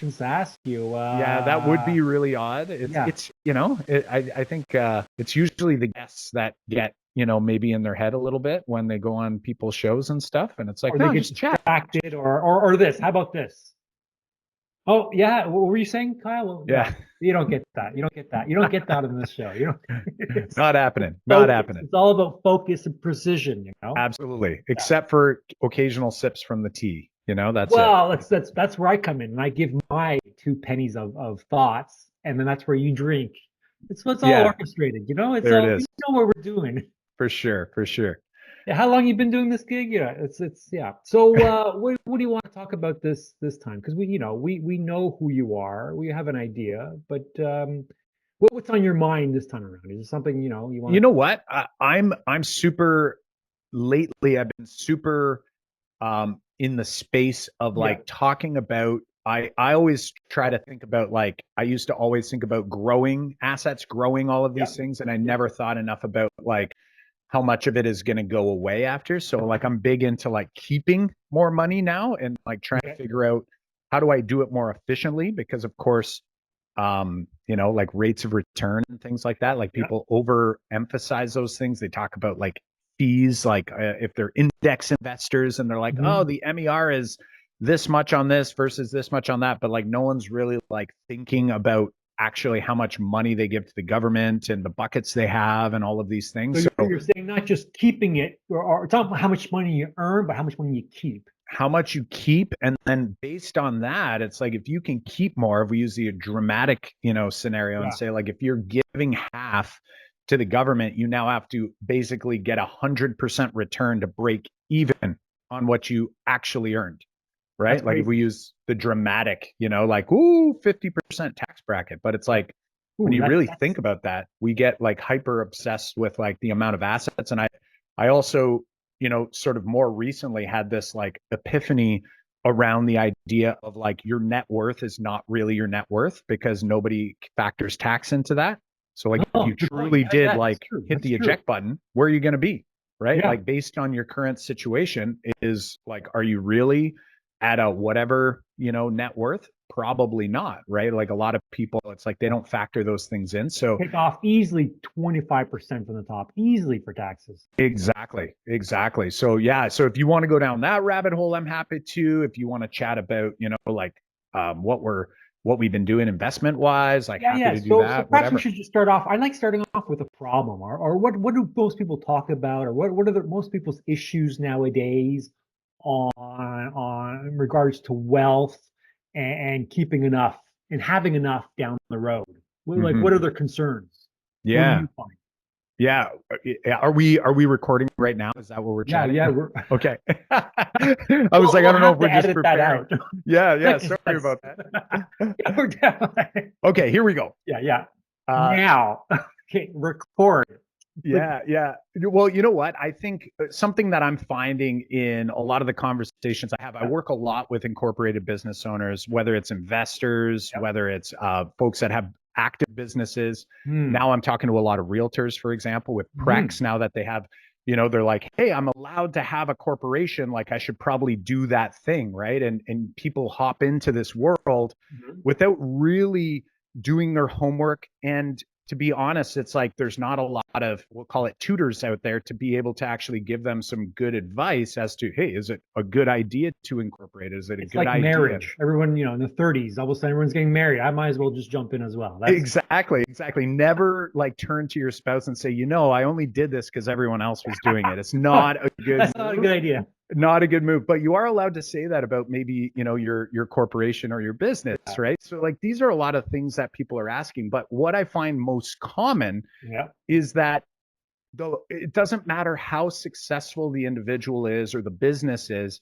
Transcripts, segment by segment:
questions to ask you. Yeah, that would be really odd. Yeah. I think it's usually the guests that get, maybe in their head a little bit when they go on people's shows and stuff. And it's like, Or they no, get just chat. distracted, or this. How about this? Oh yeah, what were you saying, Kyle? Well, no, Yeah, you don't get that. You don't get that. You don't get that in this show. You don't. It's, not it's happening. Not focus. happening. It's all about focus and precision. Absolutely. Yeah. Except for occasional sips from the tea. That's it. Well, that's where I come in, and I give my two pennies of thoughts, and then that's where you drink. It's all Yeah, orchestrated. It's there it all we is. know what we're doing. For sure. For sure. Yeah, how long you been doing this gig? Yeah, it's yeah. So what do you want to talk about this time? Because we know who you are. We have an idea, but what's on your mind this time around? Is there something you want You to? know what? I'm super lately. I've been super in the space of Yeah. like talking about. I always try to think about, like, I used to always think about growing assets, growing all of Yeah. these things, and I Yeah. never thought enough about like how much of it is going to go away after. So like I'm big into like keeping more money now and like trying to Okay. figure out how do I do it more efficiently, because of course like rates of return and things like that. Like Yeah. people overemphasize those things. They talk about like fees, like if they're index investors and they're like, oh, Hmm. the MER is this much on this versus this much on that. But like no one's really like thinking about actually how much money they give to the government and the buckets they have and all of these So things. you're, So you're saying not just keeping it, or it's not about how much money you earn, but how much money you keep. how much you keep, and then based on that, it's like if you can keep more, if we use the dramatic scenario and Yeah. say like if you're giving half to the government, you now have to basically get 100% return to break even on what you actually earned, That's right? Like if we crazy. use the dramatic, like, ooh, 50% tax bracket, but it's like when Ooh, you that's really that's think about that, we get like hyper obsessed with like the amount of assets. And I also, sort of more recently had this like epiphany around the idea of like your net worth is not really your net worth because nobody factors tax into that. So like if oh, you good point. truly did That's like true. hit That's the true. eject button, where are you going to be? Right? Yeah. Like based on your current situation, is like, are you really at a whatever, net worth? Probably not, right? Like a lot of people, it's like they don't factor those things in. So Take off easily 25% from the top, easily for taxes. exactly, exactly. So yeah, so if you want to go down that rabbit hole, I'm happy to. If you want to chat about, like what we've been doing investment wise, like Yeah, happy yeah. to do So that, perhaps we whatever. should just start off. I like starting off with a problem, or what do most people talk about, or what are most people's issues nowadays on in regards to wealth and keeping enough and having enough down the road. Like, Hmm. what are their concerns? What do Yeah. you find? Yeah. Are we recording right now? Is that what we're Yeah, chatting? yeah. We're Okay. I was like, I we'll don't know if have we're to just edit that preparing. out. Yeah, yeah. Because Sorry that's about that. yeah, we're definitely Okay, here we go. yeah, yeah. Uh, Now, okay, record. Like, Yeah, yeah. Well, you know what? I think something that I'm finding in a lot of the conversations I have, I yeah, work a lot with incorporated business owners, whether it's investors, yeah. whether it's folks that have active businesses. Hmm. Now I'm talking to a lot of realtors, for example, with Hmm. Prex. Now that they have, they're like, hey, I'm allowed to have a corporation. Like I should probably do that thing, right? And people hop into this world Mhm. without really doing their homework. And to be honest, it's like there's not a lot of, we'll call it tutors out there to be able to actually give them some good advice as to, hey, is it a good idea to incorporate? Is it a It's good like idea? marriage. Everyone, in the 30s, all of a sudden everyone's getting married. I might as well just jump in as well. That's Exactly, exactly. Never like turn to your spouse and say, I only did this because everyone else was doing it. It's not a good that's not a move. good idea. Not a good move, but you are allowed to say that about maybe, your corporation or your business, Yeah. right? So like these are a lot of things that people are asking, but what I find most common Yeah. is that though it doesn't matter how successful the individual is or the business is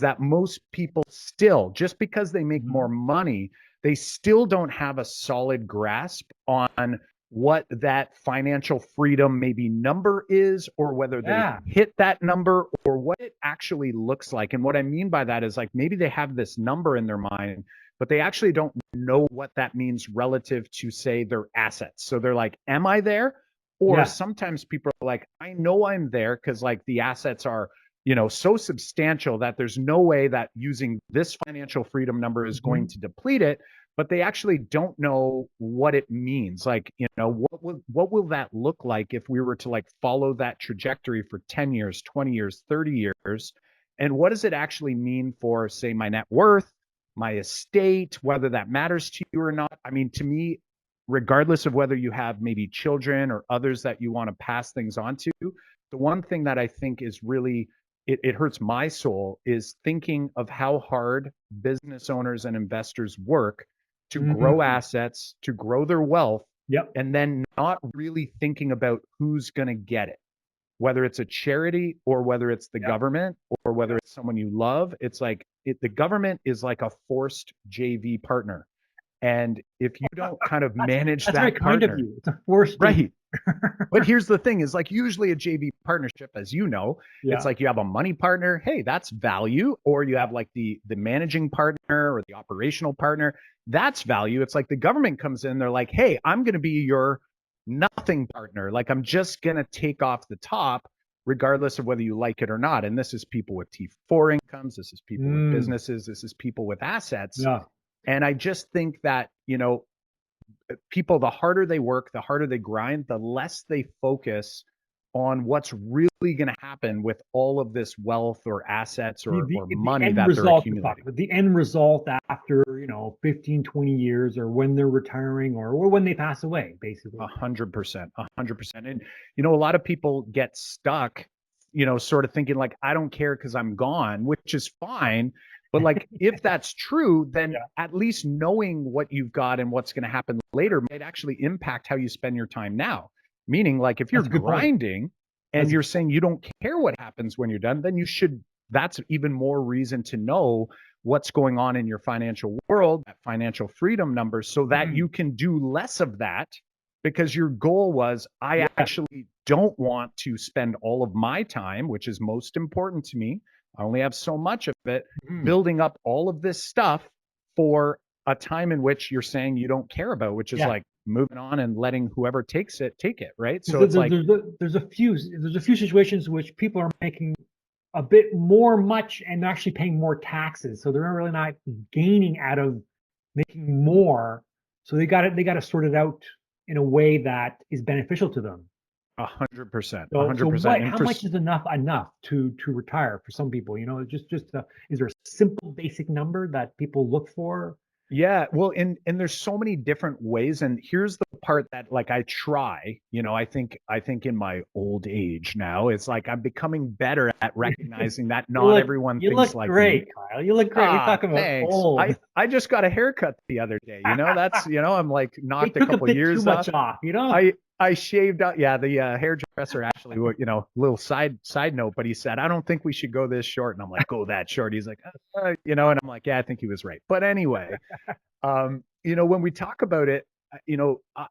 that most people still, just because they make more Mhm. money, they still don't have a solid grasp on what that financial freedom maybe number is, or whether they've Yeah. hit that number, or what it actually looks like. And what I mean by that is like maybe they have this number in their mind, but they actually don't know what that means relative to, say, their assets. So they're like, am I there? Or Yes. sometimes people are like, I know I'm there because like the assets are so substantial that there's no way that using this financial freedom number is going Mhm. to deplete it, but they actually don't know what it means. Like, what will that look like if we were to like follow that trajectory for 10 years, 20 years, 30 years? And what does it actually mean for, say, my net worth, my estate, whether that matters to you or not? I mean, to me, regardless of whether you have maybe children or others that you want to pass things on to, the one thing that I think is really it hurts my soul is thinking of how hard business owners and investors work to grow Mm. assets, to grow their wealth, Yep. and then not really thinking about who's going to get it, whether it's a charity or whether it's the Yep. government or whether Yep. it's someone you love. It's like the government is like a forced JV partner. And if you don't kind of manage That's very that kind of partner, you. It's a forced JV. right? But here's the thing is like usually a JV partnership, as you know, it's Yeah. like you have a money partner. Hey, that's value. Or you have like the managing partner or the operational partner. That's value. It's like the government comes in, they're like, hey, I'm going to be your nothing partner. Like I'm just going to take off the top, regardless of whether you like it or not. And this is people with T4 incomes. This is people with Mm. businesses. This is people with assets. Yeah. And I just think that, people, the harder they work, the harder they grind, the less they focus on what's really going to happen with all of this wealth or assets The, or the money end that they're result, you're talking accumulating. about the end result after, 15, 20 years, or when they're retiring, or when they pass away, basically. 100%, 100%. And, a lot of people get stuck, sort of thinking like, I don't care because I'm gone, which is fine. But like, if that's true, then Yeah. at least knowing what you've got and what's going to happen later might actually impact how you spend your time now. Meaning, like, if you're That's a good point. grinding and That's you're saying you don't care what happens when you're done, then that's even more reason to know what's going on in your financial world, that financial freedom number, so that mm, you can do less of that because your goal was, I yeah. actually don't want to spend all of my time, which is most important to me. I only have so much of it, Mm. building up all of this stuff for a time in which you're saying you don't care about, which is Yeah. like moving on and letting whoever takes it take it, right? So There's, it's like, there's a few situations in which people are making a bit more much and actually paying more taxes, so they're really not gaining out of making more. So they got to sort it out in a way that is beneficial to them. 100%, So 100%. And how for much is enough to retire for some people? Is there a simple basic number that people look for? Yeah, well, and there's so many different ways, and here's the part that like I try, I think in my old age now, it's like I'm becoming better at recognizing that You not look everyone you thinks look like me. great, Kyle. You look great. We're Ah, talking about thanks. old. I just got a haircut the other day. That's, I'm like They knocked a took a couple bit too years off. much off. I shaved out. Yeah, the hairdresser actually, little side note, but he said, I don't think we should go this short. And I'm like, go that short. He's like, and I'm like, yeah, I think he was right. But anyway, when we talk about it,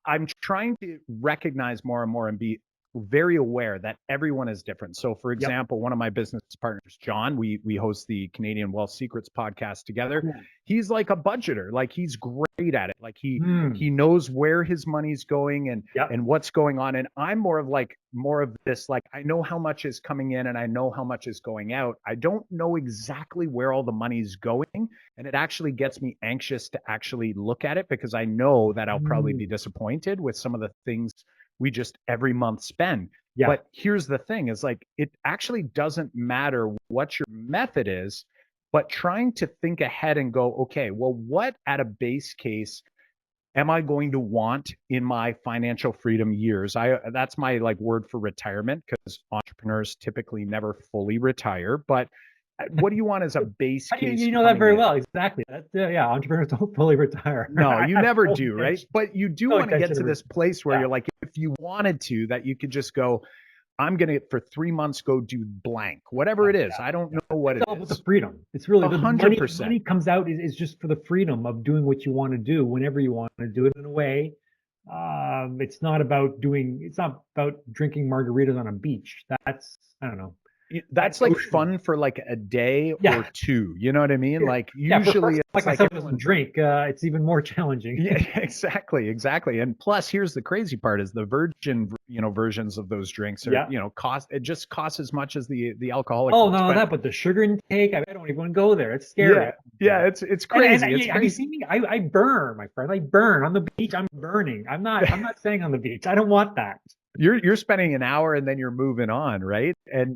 I'm trying to recognize more and more and be very aware that everyone is different. So, for Yep. example, one of my business partners, John, we host the Canadian Wealth Secrets podcast together. Cool. He's like a budgeter, like he's great at it. Like he Mm. he knows where his money's going Yep. and what's going on. And I'm more of this, like I know how much is coming in and I know how much is going out. I don't know exactly where all the money's going. And it actually gets me anxious to actually look at it because I know that I'll probably Mm. be disappointed with some of the things we just every month spend. Yeah. But here's the thing is like, it actually doesn't matter what your method is, but trying to think ahead and go, okay, well, what at a base case am I going to want in my financial freedom years? That's my like word for retirement because entrepreneurs typically never fully retire. But what do you want as a base How do case you know that coming very in? well? Exactly. That's yeah. Entrepreneurs don't fully retire. No, I you have never full do, right? intention, But you do full want to get intention to of it. this place where Yeah. you're like, if you wanted to, that you could just go, I'm going to, for 3 months, go do blank, whatever Yeah. it is. Yeah. I don't Yeah. know what It's it all about is. the freedom. It's really A the hundred money. percent. Money comes out is just for the freedom of doing what you want to do whenever you want to do it in a way. It's not about drinking margaritas on a beach. I don't know. that's like fun for like a day Yeah. or two. You know what I mean? Yeah. Like Yeah. For a usually person like it's like myself who doesn't everyone. drink, it's even more challenging. Yeah, exactly, exactly. And plus, here's the crazy part: is the virgin, versions of those drinks are, Yeah. cost. It just costs as much as the alcoholic Oh, ones. no, But that, but the sugar intake, I don't even want to go there. It's scary. yeah, yeah, it's And crazy. It's have you crazy. seen me? I burn, my friend. I burn on the beach. I'm burning. I'm not staying on the beach. I don't want that. You're spending an hour and then you're moving on, right?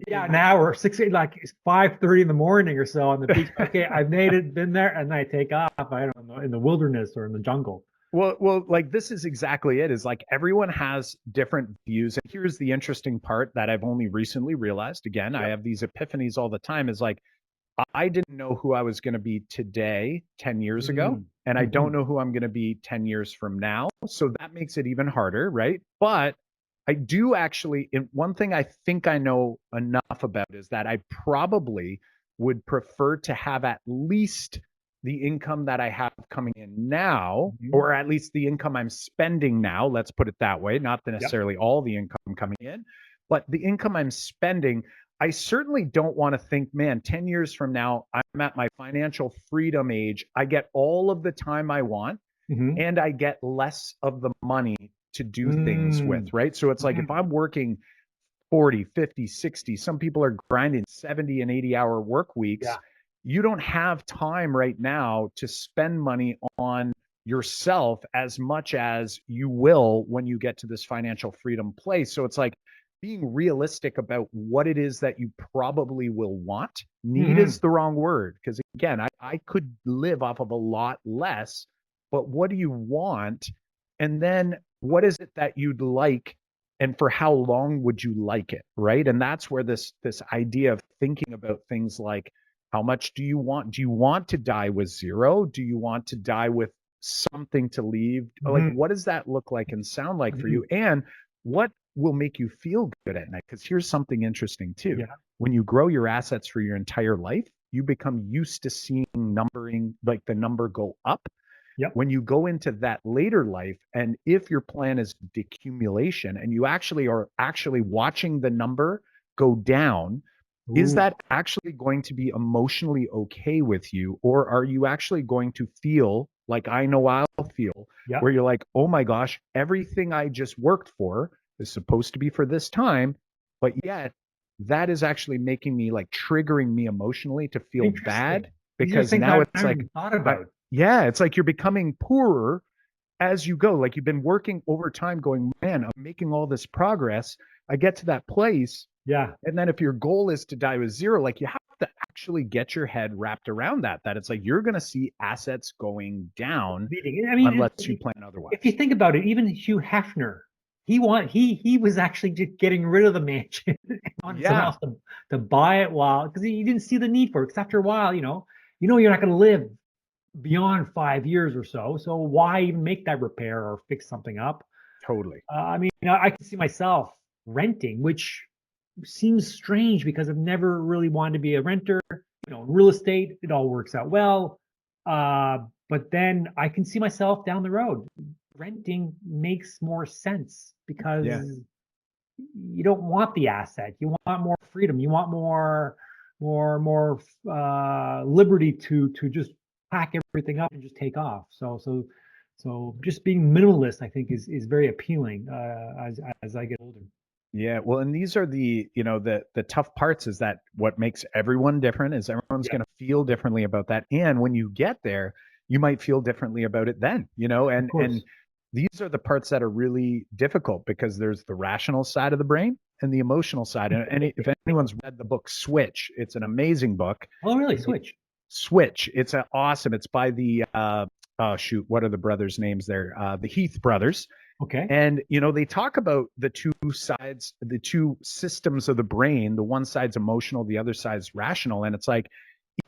Yeah, an hour, like it's 5:30 in the morning or so on the beach. Okay, I've made it, been there, and then I take off. I don't know, in the wilderness or in the jungle. well, like this is exactly it. Is like everyone has different views. And here's the interesting part that I've only recently realized. Again, I Yep. have these epiphanies all the time. Is like I didn't know who I was going to be today, 10 years ago, Mm. and I don't Hmm. know who I'm going to be 10 years from now. So that makes it even harder, right? But I do actually, and one thing I think I know enough about is that I probably would prefer to have at least the income that I have coming in now, Hmm. or at least the income I'm spending now. Let's put it that way, not Yep. necessarily all the income coming in, but the income I'm spending. I certainly don't want to think, man, 10 years from now, I'm at my financial freedom age. I get all of the time I want Hmm. and I get less of the money to do things with, Mm. right? So it's like if Hmm. I'm working 40, 50, 60, some people are grinding 70 and 80-hour work weeks. Yeah. You don't have time right now to spend money on yourself as much as you will when you get to this financial freedom place. So it's like being realistic about what it is that you probably will want. Need Hmm. is the wrong word because, again, I could live off of a lot less, but what do you want? And then what is it that you'd like and for how long would you like it, right? And that's where this idea of thinking about things like how much do you want? Do you want to die with zero? Do you want to die with something to leave? Like, Hmm. what does that look like and sound like for Hmm. you? And what will make you feel good at night? Because here's something interesting too. Yeah. When you grow your assets for your entire life, you become used to seeing numbering, like the number go up. Yep. When you go into that later life, and if your plan is decumulation and you actually are actually watching the number go down, is Ooh. that actually going to be emotionally okay with you? Or are you actually going to feel like I know I'll feel, Yep. where you're like, oh my gosh, everything I just worked for is supposed to be for this time, but yet that is actually making me like triggering me emotionally to feel Interesting. bad These are because things now I've it's never like, even thought I, about. yeah, it's like you're becoming poorer as you go. Like you've been working over time, going, man, I'm making all this progress. I get to that place. Yeah. And then if your goal is to die with zero, like you have to actually get your head wrapped around that it's like you're going to see assets going down Leading. I mean, unless you plan if you otherwise. think about it, even Hugh Hefner, he was actually just getting rid of the mansion and wanted someone Yeah, else to buy it while because he didn't see the need for it. Because after a while, you're not going to live beyond 5 years or so. So why even make that repair or fix something up? totally. I mean, I can see myself renting, which seems strange because I've never really wanted to be a renter. Real estate, it all works out well. But then I can see myself down the road. Renting makes more sense Yeah. because you don't want the asset. You want more freedom. You want more liberty to just pack everything up and just take off. So just being minimalist, I think, is very appealing as I get older. Yeah, well, and these are the tough parts is that what makes everyone different is everyone's Yeah, going to feel differently about that. And when you get there, you might feel differently about it then, of and course. these are the parts that are really difficult because there's the rational side of the brain and the emotional side. And if anyone's read the book Switch, it's an amazing book. Oh, really? Switch. Switch. It's awesome. It's by the oh shoot, what are the brothers' names there? The Heath brothers. Okay. And they talk about the two sides, the two systems of the brain. The one side's emotional, the other side's rational. And it's like,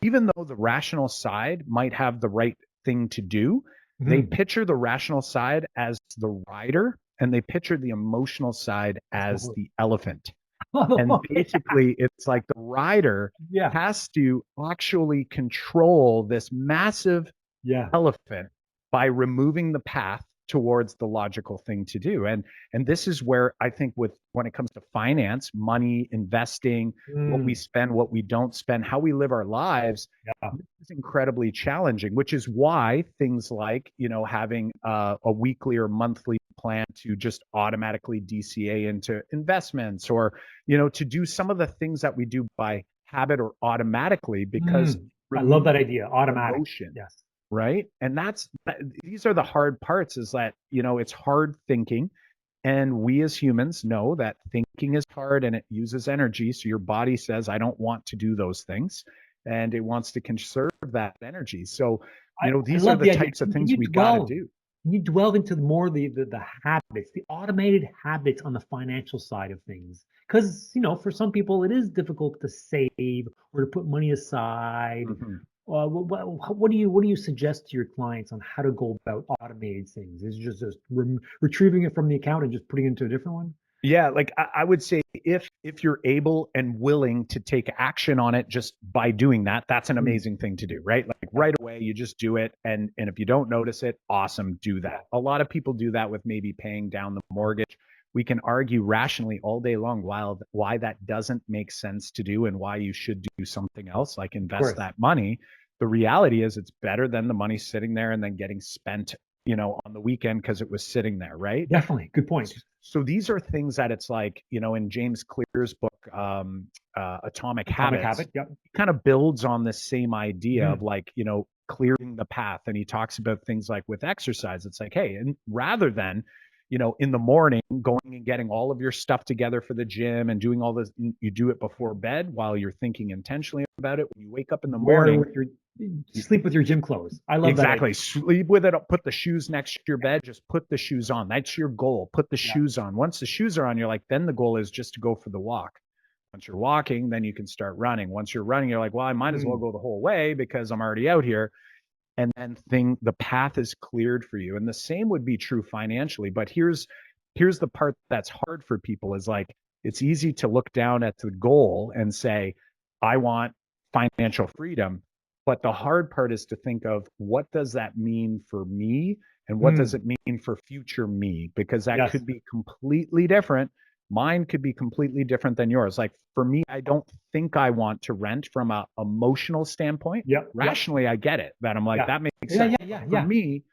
even though the rational side might have the right thing to do, they Hmm. picture the rational side as the rider and they picture the emotional side as Oh, the elephant. And okay. basically, it's like the rider Yeah. has to actually control this massive Yeah. elephant by removing the path towards the logical thing to do. And this is where I think when it comes to finance, money, investing, what we Mm, spend, what we don't spend, how we live our lives, yeah. is incredibly challenging, which is why things like, having a weekly or monthly plan to just automatically DCA into investments, or, to do some of the things that we do by habit or automatically, because I love remove that idea. Automatic. emotion, Yes. right? And these are the hard parts, is that, it's hard thinking. And we as humans know that thinking is hard and it uses energy. So your body says, I don't want to do those things. And it wants to conserve that energy. So, I these are love the the idea. types of things we got to do. Can you delve into more the habits, the automated habits on the financial side of things? Because, for some people, it is difficult to save or to put money aside. Mhm. What do you suggest to your clients on how to go about automated things? Is it just retrieving it from the account and just putting it into a different one? Yeah, like I would say, if you're able and willing to take action on it just by doing that, that's an Mm, amazing thing to do, right? Like yeah, right away, you just do it, and if you don't notice it, awesome, do yeah, that. A lot of people do that with maybe paying down the mortgage. We can argue rationally all day long why that doesn't make sense to do, and why you should do something else, like of invest course. that money. The reality is, it's better than the money sitting there and then getting spent, on the weekend because it was sitting there, right? Definitely. Good point. So these are things that it's like, in James Clear's book, Atomic Atomic Habits, habit. Yep. he kind of builds on this same idea of Mhm. like, clearing the path. And he talks about things like with exercise, it's like, hey, and rather than, in the morning going and getting all of your stuff together for the gym and doing all this, you do it before bed while you're thinking intentionally about it. When you wake up in the Wear morning, with your sleep with your gym clothes. I love that idea. exactly. Sleep with it. Put the shoes next to your bed. Just put the shoes on. That's your goal. Put the Yeah. shoes on. Once the shoes are on, you're like, then the goal is just to go for the walk. Once you're walking, then you can start running. Once you're running, you're like, well, I might as well Mm, go the whole way because I'm already out here. And then the path is cleared for you. And the same would be true financially. But here's the part that's hard for people, is like, it's easy to look down at the goal and say, I want financial freedom. But the hard part is to think of, what does that mean for me? And what does mm, it mean for future me? Because that yes. could be completely different. Mine could be completely different than yours. Like for me, I don't think I want to rent from a emotional standpoint. Yep. Yep. Rationally, I get it, that I'm like, Yeah. that makes Yeah. sense. Yeah. But Yeah. for Yeah. me,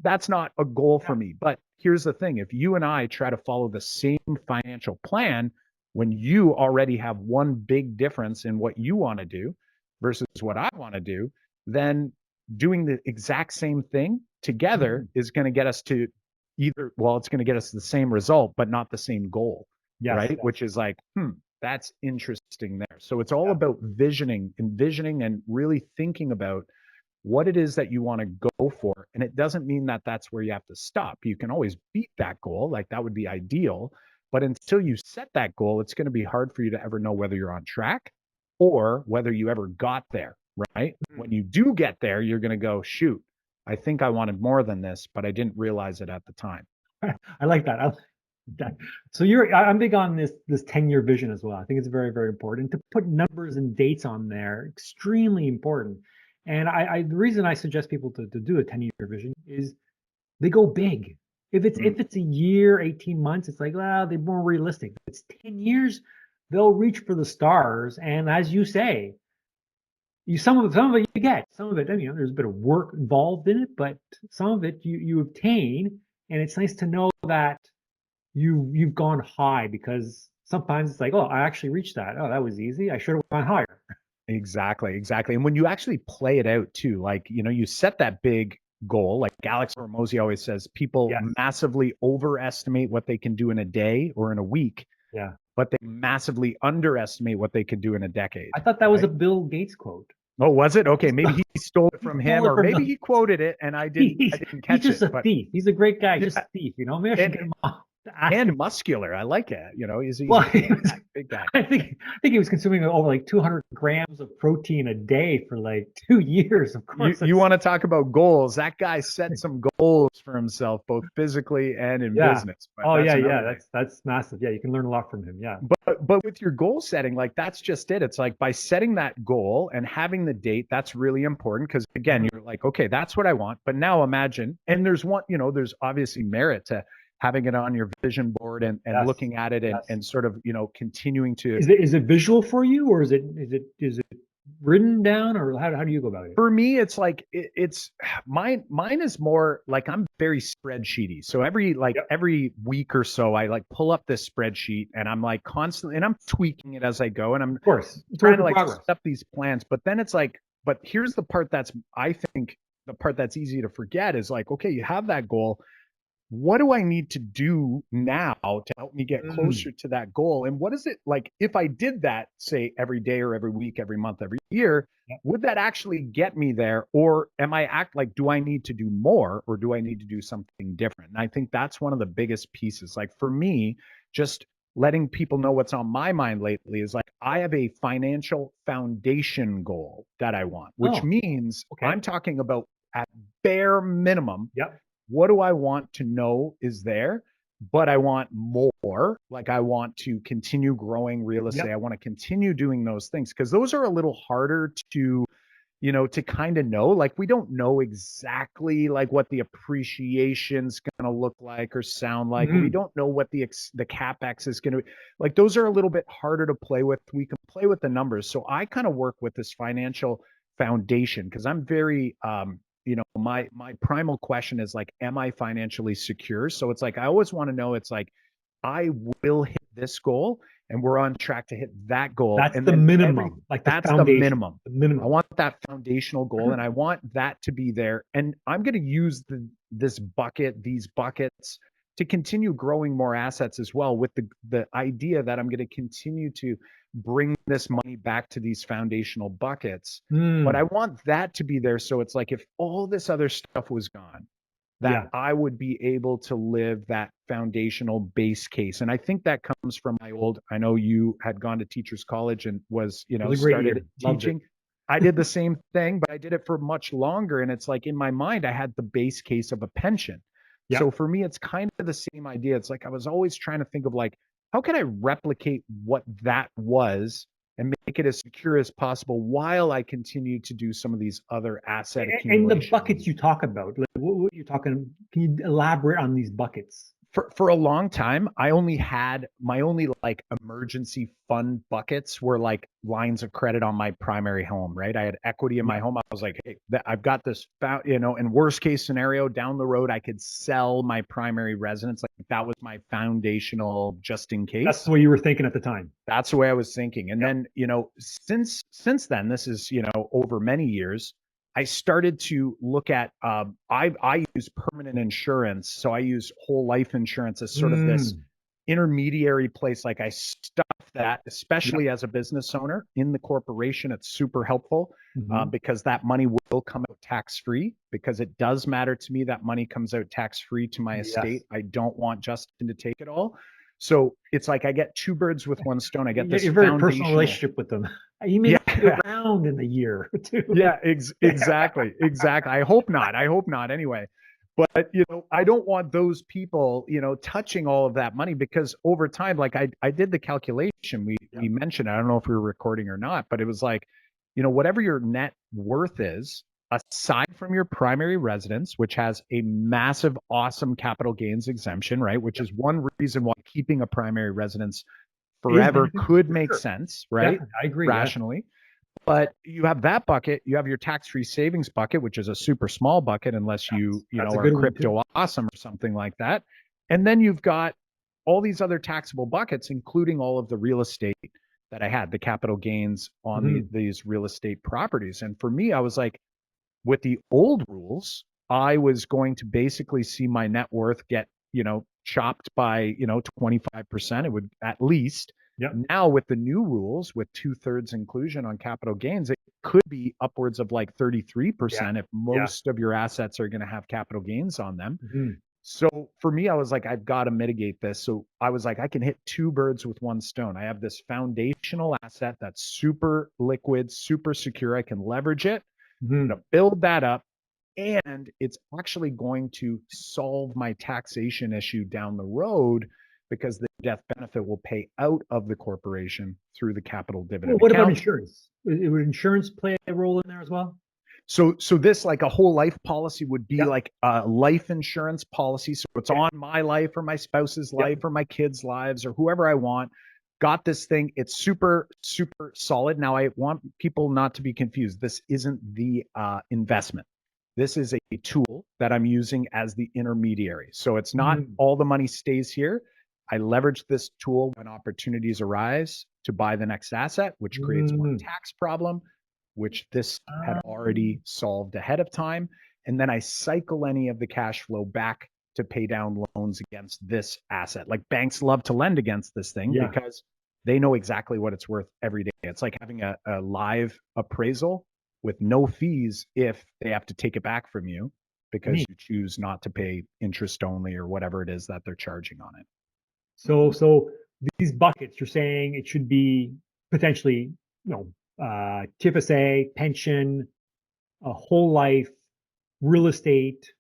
that's not a goal Yeah. for me. But here's the thing: if you and I try to follow the same financial plan, when you already have one big difference in what you want to do versus what I want to do, then doing the exact same thing together Mhm. is going to get us to it's going to get us the same result, but not the same goal, Yes. right? Yes. Which is like, that's interesting there. So it's all Yeah. about envisioning, and really thinking about what it is that you want to go for. And it doesn't mean that that's where you have to stop. You can always beat that goal. Like that would be ideal. But until you set that goal, it's going to be hard for you to ever know whether you're on track or whether you ever got there, right? Mm. When you do get there, you're going to go, shoot, I think I wanted more than this, but I didn't realize it at the time. I like that. I like that. So I'm big on this 10-year vision as well. I think it's very, very important to put numbers and dates on there. Extremely important. And the reason I suggest people to do a 10-year vision is they go big. Mm, If it's a year, 18 months, it's like, well, they're more realistic. If it's 10 years, they'll reach for the stars. And as you say, some of it you get, some of it, there's a bit of work involved in it, but some of it you obtain, and it's nice to know that you've gone high, because sometimes it's like, oh, I actually reached that. Oh, that was easy. I should have gone higher. exactly, exactly. And when you actually play it out too, like, you set that big goal, like Alex Hormozy always says, people Yes. massively overestimate what they can do in a day or in a week, Yeah. but they massively underestimate what they could do in a decade, I thought that was a right? Bill Gates quote. Oh, was it? He Okay, maybe stole, he stole it he from stole him, it or from maybe Bill. he quoted it and I didn't He's I didn't he's catch just it. a But thief. He's a great guy, just yeah, a thief. Maybe I should and get him on. ask And him. muscular. I like it. He's Well, a big guy, big guy. I think he was consuming over like 200 grams of protein a day for like 2 years. Of You course, you that's want to talk about goals? That guy set some goals for himself, both physically and in yeah. business. But Oh that's yeah, yeah. another thing. That's massive. Yeah, you can learn a lot from him. Yeah. But with your goal setting, like that's just it. It's like by setting that goal and having the date, that's really important because again, Mhm. you're like, okay, that's what I want. But now imagine, and there's obviously merit to having it on your vision board and Yes. looking at it Yes. and sort of, continuing to. Is it visual for you, or is it written down, or how do you go about it? For me, it's like it's mine is more like I'm very spreadsheety. So Yep. every week or so I like pull up this spreadsheet and I'm like constantly and I'm tweaking it as I go and I'm Of course, it's trying work to in like progress. set up these plans. But then it's like, but here's the part that's I think the part that's easy to forget is like, okay, you have that goal, what do I need to do now to help me get Mm, closer to that goal? And what is it like if I did that, say, every day or every week, every month, every year, yep. would that actually get me there? Or am I act like, do I need to do more or do I need to do something different? And I think that's one of the biggest pieces. Like for me, just letting people know what's on my mind lately is like, I have a financial foundation goal that I want, which Oh, means okay. I'm talking about at bare minimum Yep. what do I want to know is there, but I want more. Like I want to continue growing real estate. Yep. I want to continue doing those things because those are a little harder to kind of know. Like we don't know exactly like what the appreciation's going to look like or sound like. We Mhm. don't know what the capex is going to like. Those are a little bit harder to play with. We can play with the numbers. So I kind of work with this financial foundation because I'm very my primal question is like, am I financially secure? So it's like I always want to know. It's like I will hit this goal and we're on track to hit that goal. That's And the then every minimum, like the that's the foundation, minimum. the I minimum. want that foundational goal and I want that to be there. And I'm going to use these buckets to continue growing more assets as well with the idea that I'm going to continue to bring this money back to these foundational buckets. But I Mm, want that to be there. So it's like if all this other stuff was gone, that yeah, I would be able to live that foundational base case. And I think that comes from I know you had gone to teachers college and was, it was a great started year. Loved it. teaching. I did the same thing, but I did it for much longer. And it's like in my mind, I had the base case of a pension. Yeah. So for me, it's kind of the same idea. It's like I was always trying to think of like, how can I replicate what that was and make it as secure as possible while I continue to do some of these other asset And the accumulation buckets you talk about, like what you're talking, can you elaborate on these buckets? for a long time, I only had my only like emergency fund buckets were like lines of credit on my primary home, right? I had equity in my Yeah. home. I was like, hey, I've got this, in worst case scenario down the road, I could sell my primary residence. Like that was my foundational just in That's case. the way you were thinking at the time. That's the way I was thinking. And Yep. then, since then, this is, over many years, I started to look at I use permanent insurance. So I use whole life insurance as sort of this Mm, intermediary place. Like I stuff that, yep. especially as a business owner in the corporation, it's super helpful Hmm. because that money will come out tax free because it does matter to me that money comes out tax free to my estate. Yes. I don't want Justin to take it all. So it's like I get two birds with one stone. I get You this have a very personal foundational. relationship with them. You may not be Yeah. around in the year or two. Yeah, exactly. Exactly. I hope not. I hope not anyway. But, I don't want those people, touching all of that money because over time, like I did the calculation. We Yep. mentioned, I don't know if we were recording or not, but it was like, whatever your net worth is, aside from your primary residence, which has a massive, awesome capital gains exemption, right? Which Yep. is one reason why keeping a primary residence Is forever beneficial could for make sure. sense, right? Definitely. I agree. Yes. Rationally. But you have that bucket, you have your tax-free savings bucket, which is a super small bucket unless you, That's a are good one too. crypto awesome or something like that. And then you've got all these other taxable buckets, including all of the real estate that I had, the capital gains on Hmm. these real estate properties. And for me, I was like, with the old rules, I was going to basically see my net worth get, chopped by, 25%. It would at least. Yep. Now with the new rules, with two-thirds inclusion on capital gains, it could be upwards of like Yeah. 33% if Yeah. most of your assets are going to have capital gains on them. Hmm. So for me, I was like, I've got to mitigate this. So I was like, I can hit two birds with one stone. I have this foundational asset that's super liquid, super secure. I can leverage it. I'm going Mhm. to build that up, and it's actually going to solve my taxation issue down the road because the death benefit will pay out of the corporation through the capital Well, dividend what about account. insurance? Would insurance play a role in there as well? So this, like, a whole life policy would be Yep. like a life insurance policy. So it's Okay. on my life or my spouse's Yep. life or my kids' lives or whoever I want. Got this thing. It's super, super solid. Now I want people not to be confused. This isn't the investment. This is a tool that I'm using as the intermediary. So it's not Mhm. all the money stays here. I leverage this tool when opportunities arise to buy the next asset, which creates more Mhm. tax problem, which this had Ah, already solved ahead of time. And then I cycle any of the cash flow back to pay down loans against this asset. Like, banks love to lend against this thing yeah. because they know exactly what it's worth every day. It's like having a live appraisal with no fees if they have to take it back from you because Neat. you choose not to pay interest only or whatever it is that they're charging on it. So these buckets, you're saying it should be potentially, TFSA, pension, a whole life, real estate,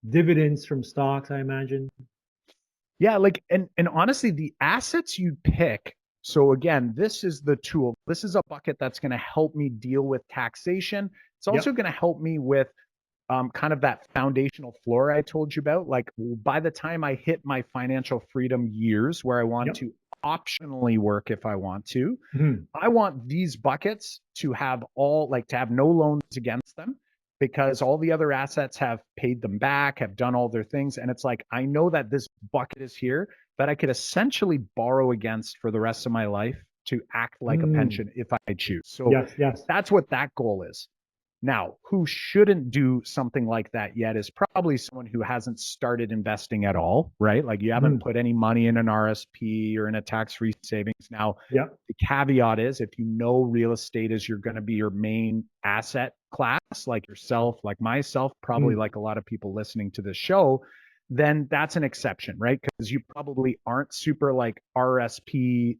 dividends from stocks, I imagine. Yeah, like, and honestly, the assets you pick. So again, this is the tool. This is a bucket that's going to help me deal with taxation. It's also Yep. going to help me with kind of that foundational floor I told you about. Like, by the time I hit my financial freedom years where I want Yep. to optionally work if I want to, Mhm. I want these buckets to have all, like, to have no loans against them because all the other assets have paid them back, have done all their things. And it's like, I know that this bucket is here that I could essentially borrow against for the rest of my life to act like a Mm. pension if I choose. So Yes, yes. that's what that goal is. Now, who shouldn't do something like that yet is probably someone who hasn't started investing at all, right? Like, you haven't Mhm. put any money in an RSP or in a tax-free savings. Now, Yep. the caveat is, if you know real estate is you're going to be your main asset class, like yourself, like myself, probably Mm. like a lot of people listening to this show, then that's an exception, right? Because you probably aren't super like RSP,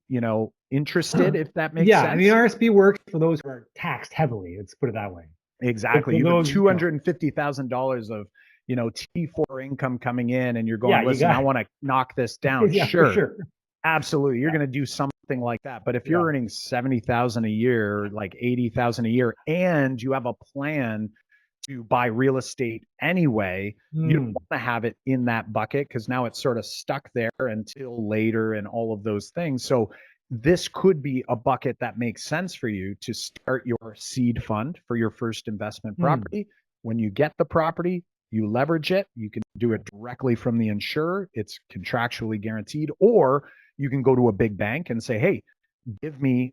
interested, if that makes Yeah, I mean, sense. RSP works for those who are taxed heavily. Let's put it that way. But Exactly. for You have those, $250,000 of, T4 income coming in, and you're yeah, going, you listen, I got, want to knock this down. yeah, for Sure. sure. Absolutely. You're Yeah, going to do something like that. But if you're yeah. earning 70,000 a year, like 80,000 a year, and you have a plan to buy real estate anyway, you don't Mm. want to have it in that bucket because now it's sort of stuck there until later and all of those things. So this could be a bucket that makes sense for you to start your seed fund for your first investment Mm. property. When you get the property, you leverage it. You can do it directly from the insurer. It's contractually guaranteed. Or you can go to a big bank and say, hey, give me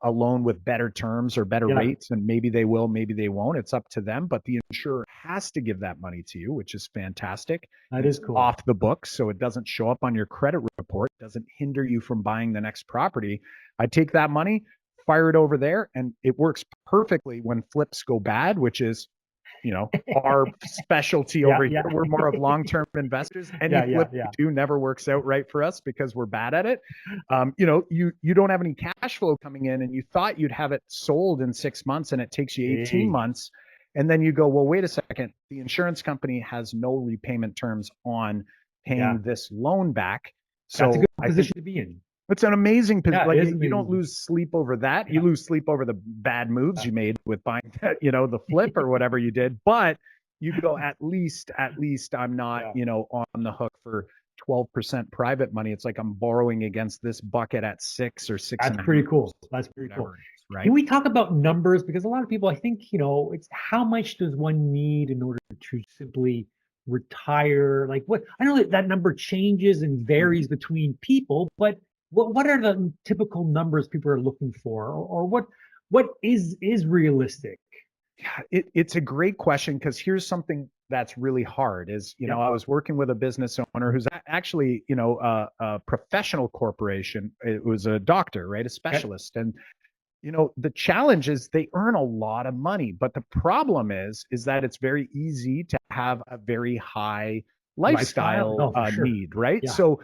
a loan with better terms or better Yeah, rates, and maybe they will, maybe they won't. It's up to them, but the insurer has to give that money to you, which is fantastic. that And is it's cool. off the books, so it doesn't show up on your credit report, doesn't hinder you from buying the next property. I take that money, fire it over there, and it works perfectly when flips go bad, which is, our specialty Yeah, over here. yeah, We're more of long-term investors. Any yeah, yeah, flip we yeah, do never works out right for us because we're bad at it. You don't have any cash flow coming in, and you thought you'd have it sold in 6 months, and it takes you 18 Hey, months. And then you go, well, wait a second. The insurance company has no repayment terms on yeah. paying this loan back. That's a So good I think position to be in. it's an amazing position. Yeah, it Like, is you don't amazing. lose sleep over that. You Yeah, lose sleep over the bad moves yeah. you made with buying that, the flip or whatever you did. But you go, at least I'm not, Yeah, on the hook for 12% private money. It's like I'm borrowing against this bucket at six or six that's and a pretty half, cool. That's pretty cool. whatever it is, right? Can we talk about numbers? Because a lot of people, I think, it's how much does one need in order to simply retire? Like what, I know that that number changes and Mhm. varies between people, but what are the typical numbers people are looking for? Or what is realistic? Yeah, it's a great question because here's something that's really hard is, Yep. I was working with a business owner who's actually, a professional corporation. It was a doctor, right? A Okay. specialist. And, the challenge is they earn a lot of money, but the problem is that it's very easy to have a very high Lifestyle? lifestyle No, for sure. need, right? Yeah. So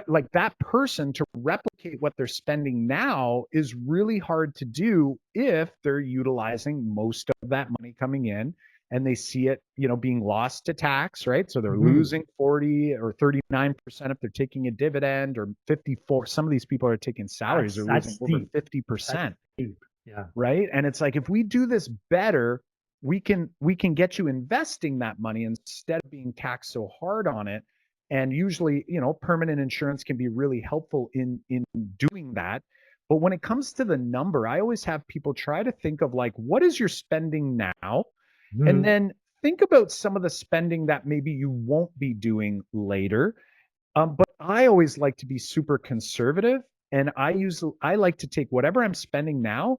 like that person to replicate what they're spending now is really hard to do if they're utilizing most of that money coming in and they see it, being lost to tax, right? So they're Mhm. losing 40 or 39% if they're taking a dividend, or 54. Some of these people are taking salaries, they're losing That's over deep. That's 50%, deep. Yeah. right? And it's like, if we do this better, we can get you investing that money instead of being taxed so hard on it. And usually, permanent insurance can be really helpful in doing that. But when it comes to the number, I always have people try to think of like, what is your spending now? And Mhm. then think about some of the spending that maybe you won't be doing later. But I always like to be super conservative, and I like to take whatever I'm spending now,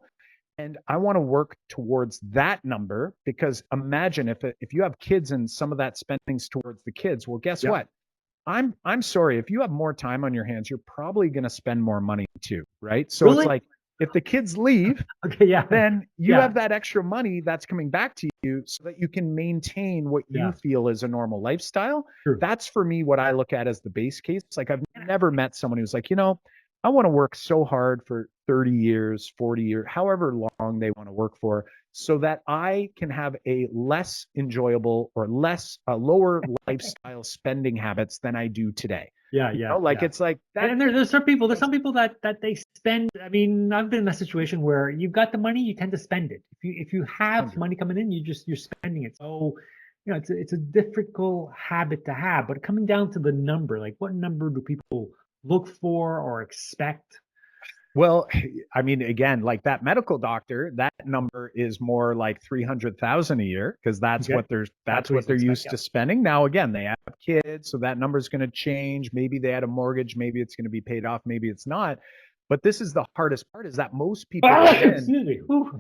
and I want to work towards that number, because imagine if you have kids and some of that spending's towards the kids. Well, guess Yep. what? I'm sorry, if you have more time on your hands, you're probably going to spend more money too, right? So it's Really? like, if the kids leave, Okay. Yeah. then you Yeah. have that extra money that's coming back to you so that you can maintain what you Yeah. feel is a normal lifestyle. True. That's for me what I look at as the base case. Like, I've never met someone who's like, I want to work so hard for 30 years, 40 years, however long they want to work for, so that I can have a less enjoyable or lower lifestyle spending habits than I do today. Yeah. You Yeah. know, like Yeah. it's like that. And there's some people that they spend. I mean, I've been in that situation where you've got the money, you tend to spend it. If you have 100. money coming in, you're spending it. So, it's a difficult habit to have. But coming down to the number, like what number do people look for or expect? Well, I mean, again, like that medical doctor, that number is more like 300,000 a year, because that's Okay, what they're that's that's what what he's they're expect. used to Yep. spending. Now, again, they have kids, so that number is going to change. Maybe they had a mortgage, maybe it's going to be paid off, maybe it's not. But this is the hardest part, is that most people come in Excuse me. Whew.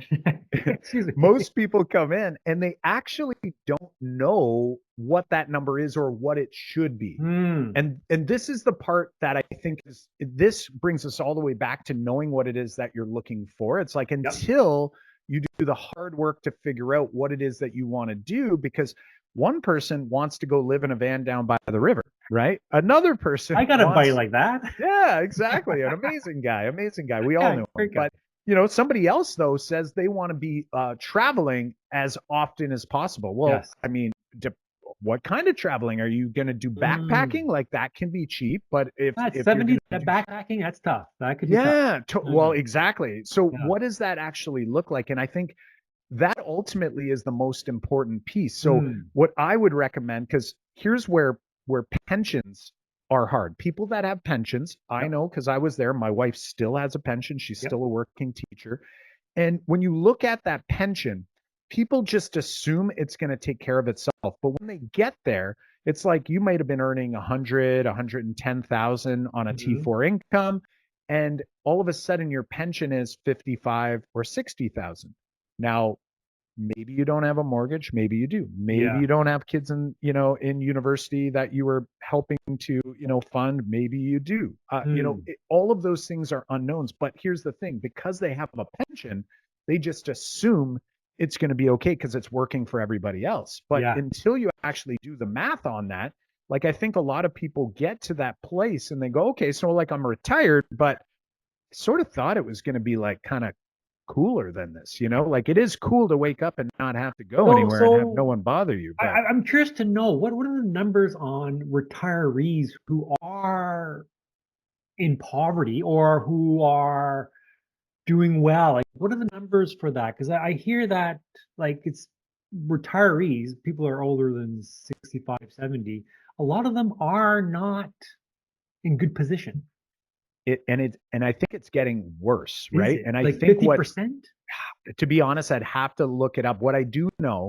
Excuse me. most people come in and they actually don't know what that number is or what it should be. Hmm. And this is the part that I think is, this brings us all the way back to knowing what it is that you're looking for. It's like, Yep. until you do the hard work to figure out what it is that you want to do, because one person wants to go live in a van down by the river, right? Another person I got a buddy wants, like that. yeah, exactly. An amazing guy. We all Yeah, knew him. great guy. But somebody else though says they want to be traveling as often as possible. Well, Yes. I mean, what kind of traveling are you going to do? Backpacking? Mm. Like, that can be cheap, but That's if you're 70. going to That do, backpacking, that's tough. That could be tough. yeah, well, Mm. exactly. So Yeah. what does that actually look like? And I think that ultimately is the most important piece. So Mm. what I would recommend, because here's where pensions are hard. People that have pensions, I Yep. know because I was there. My wife still has a pension. She's Yep. still a working teacher. And when you look at that pension, people just assume it's going to take care of itself. But when they get there, it's like you might have been earning 100, 110,000 on a Hmm. T4 income, and all of a sudden your pension is 55 or 60,000. Now, maybe you don't have a mortgage, maybe you do. Maybe Yeah. you don't have kids in university that you were helping to fund, maybe you do. Mm. All of those things are unknowns. But here's the thing, because they have a pension, they just assume it's going to be okay because it's working for everybody else. But Yeah. until you actually do the math on that, like, I think a lot of people get to that place and they go, okay, so like I'm retired, but sort of thought it was going to be like kind of cooler than this, like it is cool to wake up and not have to go So, anywhere and have no so one bother you. I, But I'm curious to know what are the numbers on retirees who are in poverty or who are doing well? Like, what are the numbers for that? Because I hear that like it's retirees, people are older than 65, 70. A lot of them are not in good position. and I think it's getting worse, Is right? it And I like think, what, 50%? to be honest, I'd have to look it up. What I do know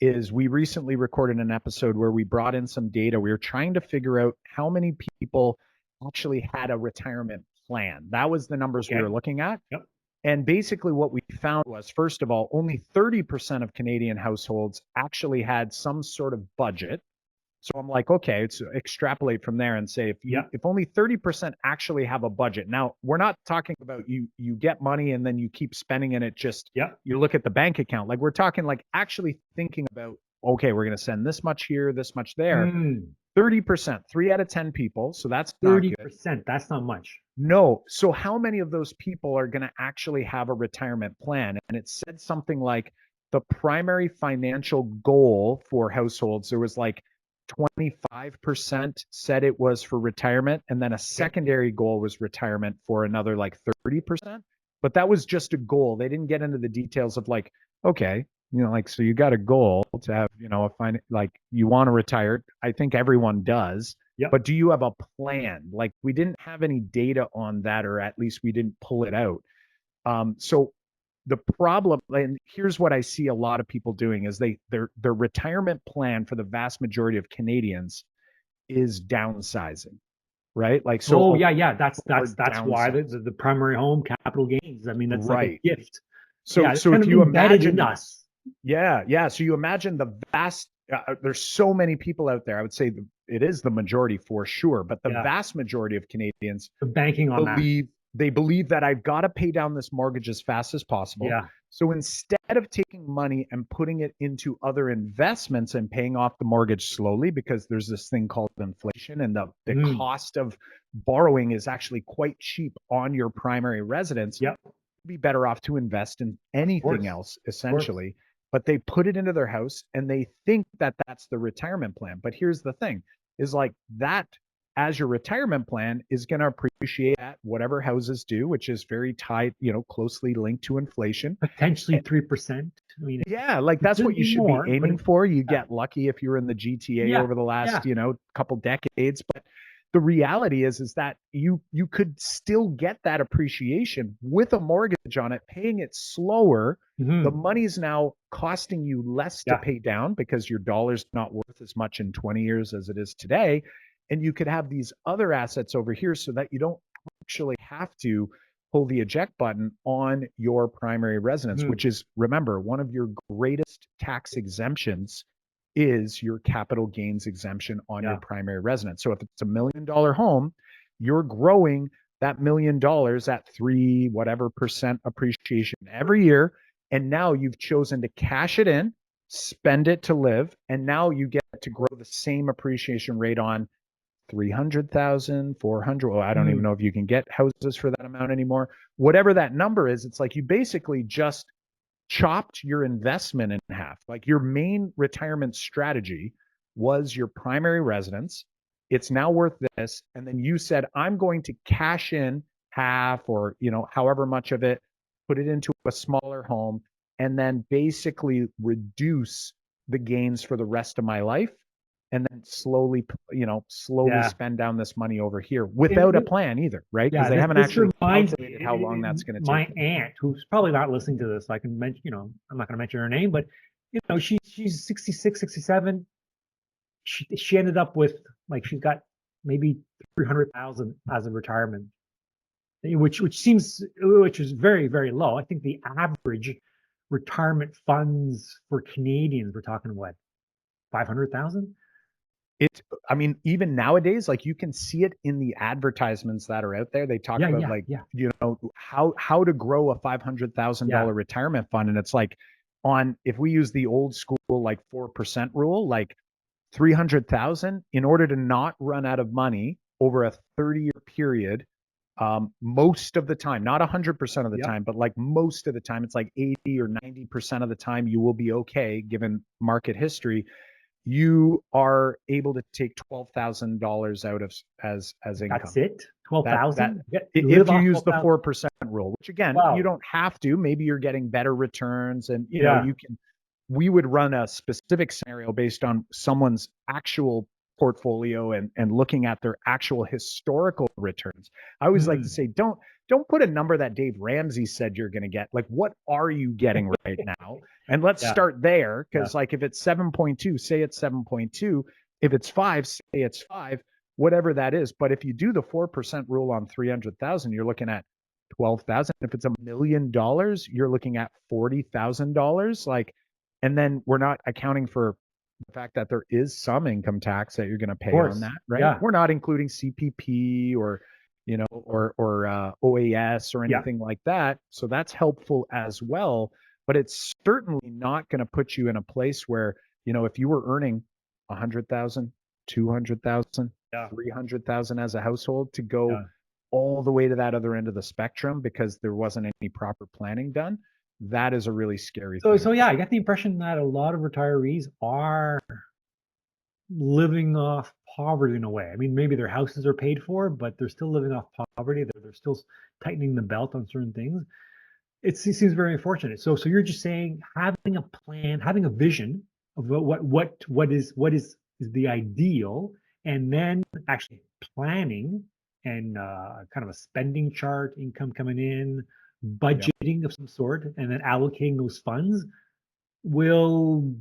is we recently recorded an episode where we brought in some data. We were trying to figure out how many people actually had a retirement plan. That was the numbers we Okay. were looking at. Yep. And basically, what we found was, first of all, only 30% of Canadian households actually had some sort of budget. So I'm like, okay, let's extrapolate from there and say, Yep. if only 30% actually have a budget. Now, we're not talking about you get money and then you keep spending and it just, Yep. you look at the bank account. Like, we're talking like actually thinking about, okay, we're going to send this much here, this much there. Mm. 30%, 3 out of 10 people. So that's not good. 30%. That's not much. No. So how many of those people are going to actually have a retirement plan? And it said something like the primary financial goal for households, there was like 25% said it was for retirement. And then a secondary goal was retirement for another like 30%. But that was just a goal. They didn't get into the details of like, okay, like, so you got a goal to have, a like you want to retire. I think everyone does. Yep. But do you have a plan? Like we didn't have any data on that, or at least we didn't pull it out. So the problem, and here's what I see a lot of people doing, is their retirement plan for the vast majority of Canadians is downsizing, right? Like so. Oh yeah. That's why downsizing. the primary home capital gains. I mean, that's like Right. a gift. So Yeah, it's so kind if of you embedded in imagine, us. yeah. So you imagine the vast. There's so many people out there. I would say it is the majority for sure, but the Yeah. vast majority of Canadians The banking on that. believe that I've got to pay down this mortgage as fast as possible. Yeah. So instead of taking money and putting it into other investments and paying off the mortgage slowly, because there's this thing called inflation, and the cost of borrowing is actually quite cheap on your primary residence. Yep. Be better off to invest in anything else, essentially. But they put it into their house and they think that that's the retirement plan. But here's the thing, is like that as your retirement plan is going to appreciate at whatever houses do, which is very tied, closely linked to inflation. Potentially 3%. I mean, yeah, like that's what you should be aiming for. You get lucky if you're in the GTA over the last, couple decades. But the reality is that you could still get that appreciation with a mortgage on it, paying it slower. The money's now costing you less to pay down because your dollar's not worth as much in 20 years as it is today. And you could have these other assets over here so that you don't actually have to pull the eject button on your primary residence, which is, remember, one of your greatest tax exemptions is your capital gains exemption on your primary residence. So if it's $1 million home, you're growing that $1 million at 3 whatever percent appreciation every year. And now you've chosen to cash it in, spend it to live, and now you get to grow the same appreciation rate on 300,000, 400. Well, I don't even know if you can get houses for that amount anymore. Whatever that number is, it's like you basically just chopped your investment in half. Like your main retirement strategy was your primary residence. It's now worth this. And then you said, I'm going to cash in half or, however much of it, put it into a smaller home, and then basically reduce the gains for the rest of my life. And then slowly spend down this money over here without a plan either, right? Because they haven't actually calculated how long that's going to take. My aunt, who's probably not listening to this, I can mention, I'm not going to mention her name, but she's 66, 67. She ended up with she's got maybe 300,000 as a retirement, which is very, very low. I think the average retirement funds for Canadians, we're talking what, 500,000? Even nowadays, like you can see it in the advertisements that are out there. They talk about how to grow a $500,000 retirement fund. And it's like if we use the old school, like 4% rule, like 300,000 in order to not run out of money over a 30-year period. Most of the time, not 100% of the time, but like most of the time, it's like 80 or 90% of the time you will be okay given market history. You are able to take $12,000 out of as income. That's it? 12,000? If you use the 4% rule, which again, you don't have to. Maybe you're getting better returns, and you can. We would run a specific scenario based on someone's actual portfolio and looking at their actual historical returns. I always like to say, don't put a number that Dave Ramsey said you're going to get. Like, what are you getting right now? And let's start there, because like if it's 7.2, say it's 7.2. If it's 5, say it's 5, whatever that is. But if you do the 4% rule on 300,000, you're looking at 12,000. If it's $1 million, you're looking at $40,000. Like, and then we're not accounting for the fact that there is some income tax that you're going to pay on that, right? Yeah. We're not including CPP or OAS or anything like that. So that's helpful as well. But it's certainly not going to put you in a place where, if you were earning 100,000, 200,000, Yeah. 300,000 as a household to go Yeah. all the way to that other end of the spectrum because there wasn't any proper planning done. That is a really scary So, thing. so yeah, I get the impression that a lot of retirees are living off poverty in a way. I mean, maybe their houses are paid for, but they're still living off poverty. They're still tightening the belt on certain things. Seems very unfortunate. So you're just saying having a plan, having a vision of what is the ideal, and then actually planning and kind of a spending chart, income coming in, Yeah. budgeting of some sort, and then allocating those funds will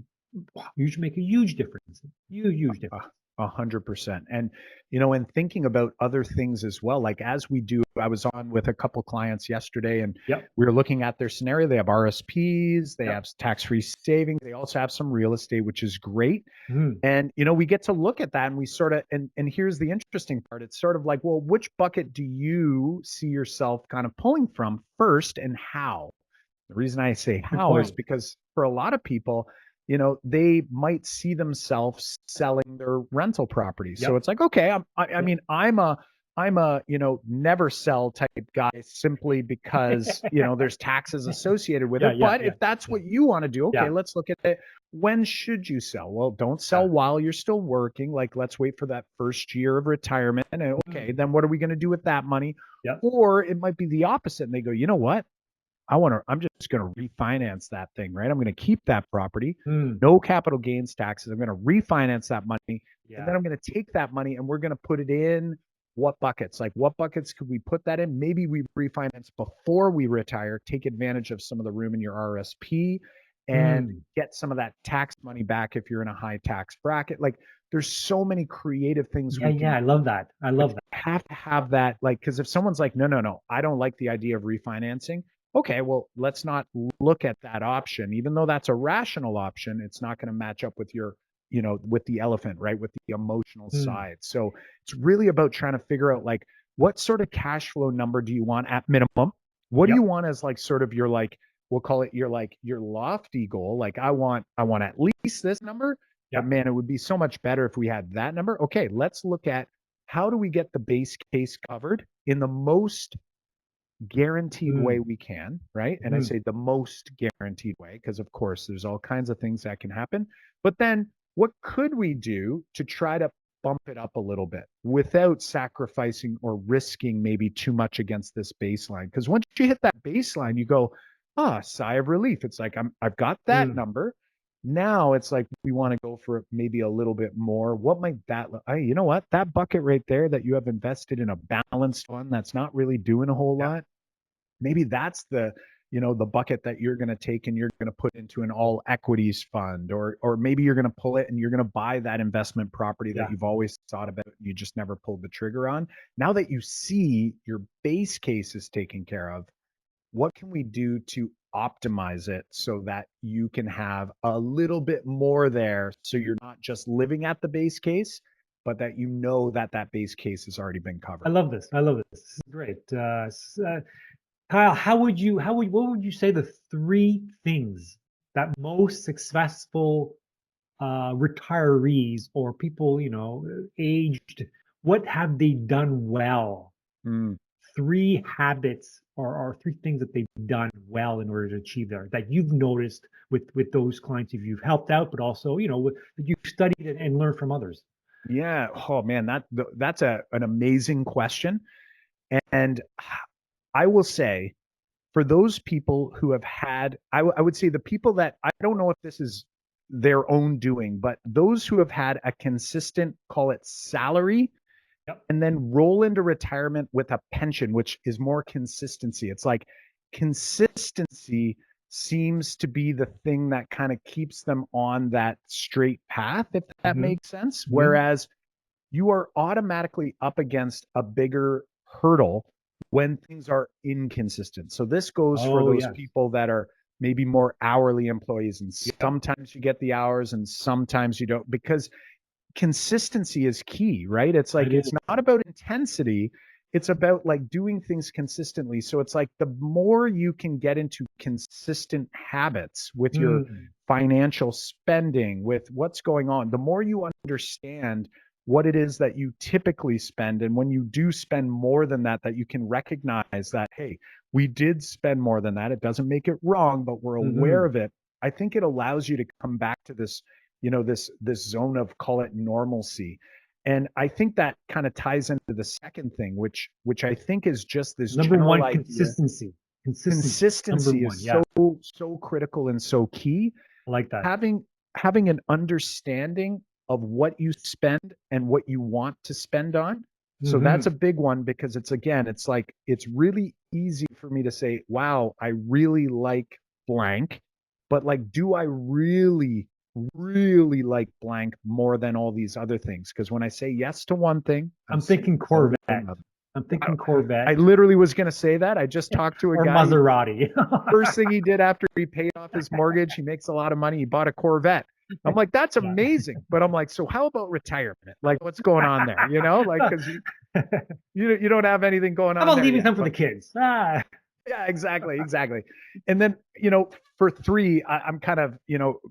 usually make a huge difference. Huge A difference. 100%. And, you know, and thinking about other things as well, like as we do, I was on with a couple clients yesterday and Yep. we were looking at their scenario. They have RSPs, they Yep. have tax-free savings, they also have some real estate, which is great. Mm. And, you know, we get to look at that and we sort of, and here's the interesting part. It's sort of like, well, which bucket do you see yourself kind of pulling from first and how? The reason I say Good how is point. because for a lot of people, you know, they might see themselves selling their rental properties. So Yep. it's like, okay, I Yep. mean, I'm a, you know, never sell type guy simply because, you know, there's taxes associated with Yeah. it. Yeah. But Yeah. if that's Yeah. what you want to do, okay, Yeah. let's look at it. When should you sell? Well, don't Yeah. sell while you're still working. Like, let's wait for that first year of retirement. And okay, Mm. then what are we going to do with that money? Yep. Or it might be the opposite. And they go, you know what? I'm just going to refinance that thing, right? I'm going to keep that property, Mm. no capital gains taxes. I'm going to refinance that money. And Yeah. then I'm going to take that money and we're going to put it in what buckets? Like, what buckets could we put that in? Maybe we refinance before we retire, take advantage of some of the room in your RSP and Mm. get some of that tax money back if you're in a high tax bracket. Like, there's so many creative things Yeah. we Yeah. can I love that. I but love you that. have to have that, like, because if someone's like, no, no, no, I don't like the idea of refinancing. Okay, well, let's not look at that option. Even though that's a rational option, it's not going to match up with your, you know, with the elephant, right? With the emotional Mm. side. So it's really about trying to figure out like what sort of cash flow number do you want at minimum? What do you Yep. want as like sort of your like, we'll call it your like your lofty goal. Like I want at least this number, but Yep. man, it would be so much better if we had that number. Okay, let's look at how do we get the base case covered in the most guaranteed way Mm. we can, right? And I Mm. say the most guaranteed way because, of course, there's all kinds of things that can happen. But then what could we do to try to bump it up a little bit without sacrificing or risking maybe too much against this baseline? Because once you hit that baseline, you go, ah, sigh of relief. It's like I've got that Mm. number. Now it's like we want to go for maybe a little bit more. What might that look? Hey, you know what? That bucket right there that you have invested in a balanced fund that's not really doing a whole Yep. lot. Maybe that's the, you know, the bucket that you're going to take and you're going to put into an all equities fund, or maybe you're going to pull it and you're going to buy that investment property that Yeah. you've always thought about and you just never pulled the trigger on. Now that you see your base case is taken care of, what can we do to optimize it so that you can have a little bit more there so you're not just living at the base case, but that you know that that base case has already been I covered? love this. I love this. This is great. Kyle, what would you say the three things that most successful retirees or people, aged, what have they done well? Mm. Three habits or three things that they've done well in order to achieve there that you've noticed with those clients you've helped out, but also, that you've studied and learned from others. Yeah. Oh man, that's an amazing question. And I will say, for those people who have had, I would say the people that I don't know if this is their own doing, but those who have had a consistent, call it salary, Yep. and then roll into retirement with a pension, which is more consistency. It's like consistency seems to be the thing that kind of keeps them on that straight path, if that Hmm. makes sense. Hmm. Whereas you are automatically up against a bigger hurdle when things are inconsistent. So this goes for Oh, those yes. people that are maybe more hourly employees, and Yep. sometimes you get the hours and sometimes you don't, because consistency is key, right? It's like It it's is. not about intensity, it's about like doing things consistently. So it's like the more you can get into consistent habits with your Mm. financial spending, with what's going on, the more you understand what it is that you typically spend. And when you do spend more than that, that you can recognize that, hey, we did spend more than that. It doesn't make it wrong, but we're aware Hmm. of it. I think it allows you to come back to this, this zone of, call it, normalcy. And I think that kind of ties into the second thing, which I think is just this Number general one, idea. consistency. Consistency. Number Consistency one. is Yeah. so critical and so key. I like that. Having an understanding of what you spend and what you want to spend on. So that's Hmm. a big one, because it's, again, it's like, it's really easy for me to say, wow, I really like blank, but like, do I really like blank more than all these other things? Because when I say yes to one thing, I'm I'm saying thinking no to Corvette. another. I'm I, thinking I Corvette literally was going to say that. I just talked to a or guy. Maserati. First thing he did after he paid off his mortgage, he makes a lot of money. He bought a Corvette. I'm like, that's Yeah. amazing. But I'm like, so how about retirement? Like, what's going on there? Like, because How you don't have anything going on about there leaving yet. some for the But kids? Ah. yeah, exactly. And then, for three, I'm kind of,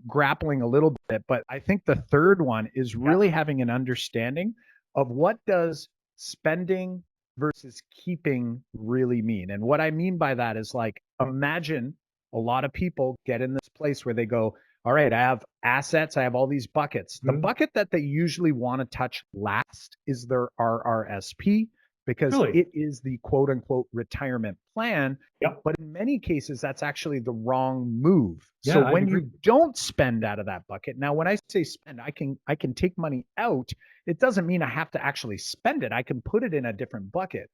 grappling a little bit, but I think the third one is Yeah. really having an understanding of what does spending versus keeping really mean. And what I mean by that is, like, imagine a lot of people get in this place where they go, all right, I have assets, I have all these buckets. The Mhm. bucket that they usually want to touch last is their RRSP, because Really? it is the quote unquote retirement plan. Yep. But in many cases, that's actually the wrong move. So Yeah, I when you agree. don't spend out of that bucket, now when I say spend, I can take money out. It doesn't mean I have to actually spend it. I can put it in a different bucket.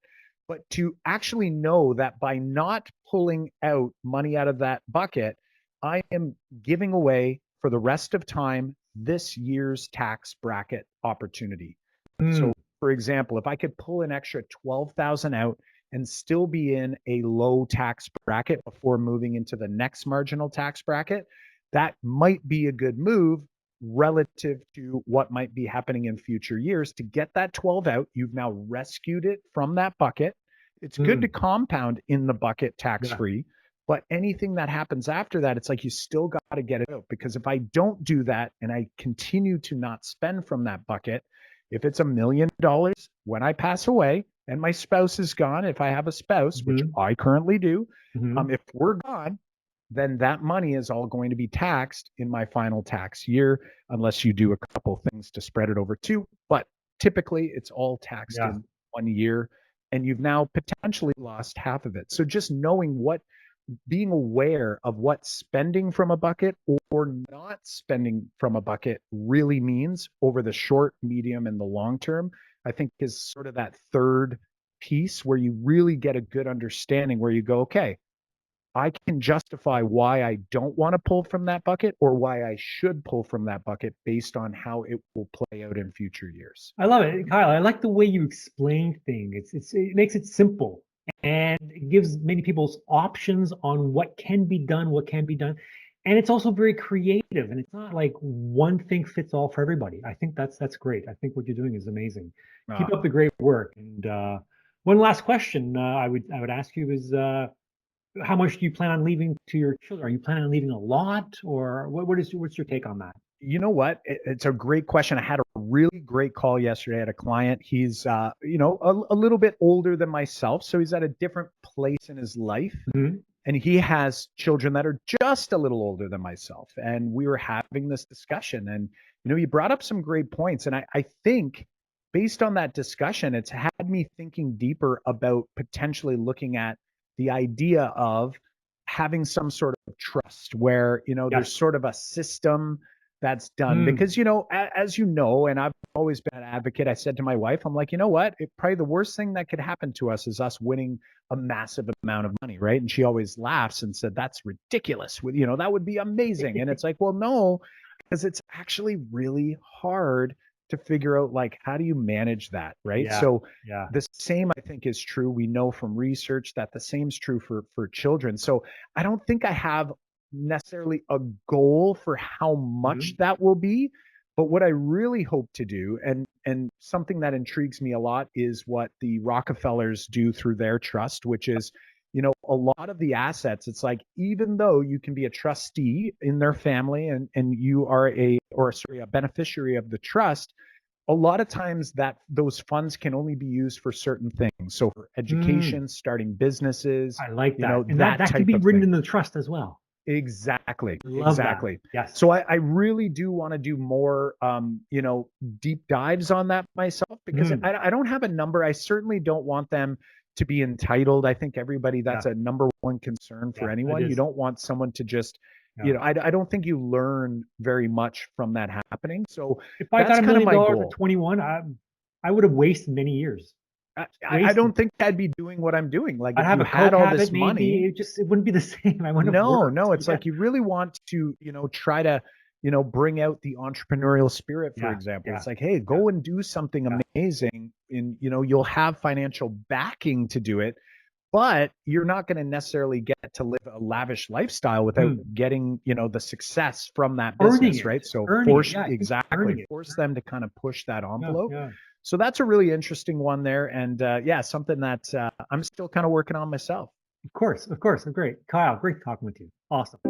But to actually know that by not pulling out money out of that bucket, I am giving away for the rest of time this year's tax bracket opportunity. Mm, So, for example, if I could pull an extra 12,000 out and still be in a low tax bracket before moving into the next marginal tax bracket, that might be a good move relative to what might be happening in future years. To get that 12 out, you've now rescued it from that bucket. It's good to mm, compound in the bucket tax yeah. free, but anything that happens after that, it's like you still got to get it out, because if I don't do that and I continue to not spend from that bucket, if it's $1 million when I pass away and my spouse is gone, if I have a spouse, which Hmm. I currently do, Hmm. if we're gone, then that money is all going to be taxed in my final tax year, unless you do a couple things to spread it over two. But typically, it's all taxed Yeah. in 1 year, and you've now potentially lost half of it. So just knowing what, being aware of what spending from a bucket or not spending from a bucket really means over the short, medium, and the long term, I think is sort of that third piece where you really get a good understanding, where you go, okay, I can justify why I don't want to pull from that bucket or why I should pull from that bucket based on how it will play out in future years. I love it, Kyle. I like the way you explain things. It makes it simple and it gives many people's options on what can be done, what can be done. And it's also very creative and it's not like one thing fits all for everybody. I think that's great. I think what you're doing is amazing. Keep Uh, up the great work. And one last question I would ask you is how much do you plan on leaving to your children? Are you planning on leaving a lot, or what's your take on that? you know what? It's a great question. I had a really great call yesterday. I had a client. He's, a little bit older than myself. So he's at a different place in his life. Mhm. And he has children that are just a little older than myself. And we were having this discussion. And, he brought up some great points. And I think based on that discussion, it's had me thinking deeper about potentially looking at the idea of having some sort of trust where, there's Yes. sort of a system that's done. Mm. Because, as you know, and I've always been an advocate, I said to my wife, I'm like, you know what? Probably the worst thing that could happen to us is us winning a massive amount of money, right? And she always laughs and said, that's ridiculous. That would be amazing. And it's like, well, no, because it's actually really hard to figure out, like, how do you manage that, right? Yeah. So Yeah. the same, I think, is true. We know from research that the same is true for children. So I don't think I have necessarily a goal for how much Mhm. that will be. But what I really hope to do, and something that intrigues me a lot, is what the Rockefellers do through their trust, which is, a lot of the assets, it's like, even though you can be a trustee in their family, and you are a beneficiary of the trust, a lot of times that those funds can only be used for certain things. So for Mm, education, starting businesses, I like you know, that. And that that that can type be of written thing. in the trust as well. Exactly, Love that. exactly. Yes. So I really do want to do more, you know, deep dives on that myself, because Mm, I don't have a number. I certainly don't want them to be entitled. I think everybody, yeah. that's a number one concern for Yeah. It anyone. You is. don't want someone to just, you Yeah. know, I don't think you learn very much from that happening. So If I got that's a kind of million my dollars at goal. 21, I would have wasted many years. I Wasted. don't think I'd be doing what I'm doing. Like I'd if have you a had coke all habit, this maybe. money, It wouldn't be the same. I wouldn't have no, worked. no, it's Yeah. like you really want to, you know, try to, you know, bring out the entrepreneurial spirit, for Yeah. example. Yeah. It's like, hey, Yeah. go and do something Yeah. amazing, and you know, you'll have financial backing to do it, but you're not going to necessarily get to live a lavish lifestyle without Mm. getting, you know, the success from that Earning business, it. right? So Earning it. force, Yeah. I think exactly, earning it. force them to kind of push that Yeah. envelope. Yeah. So that's a really interesting one there. And yeah, something that I'm still kind of working on myself. Of course. Of course. Great. Kyle, great talking with you. Awesome.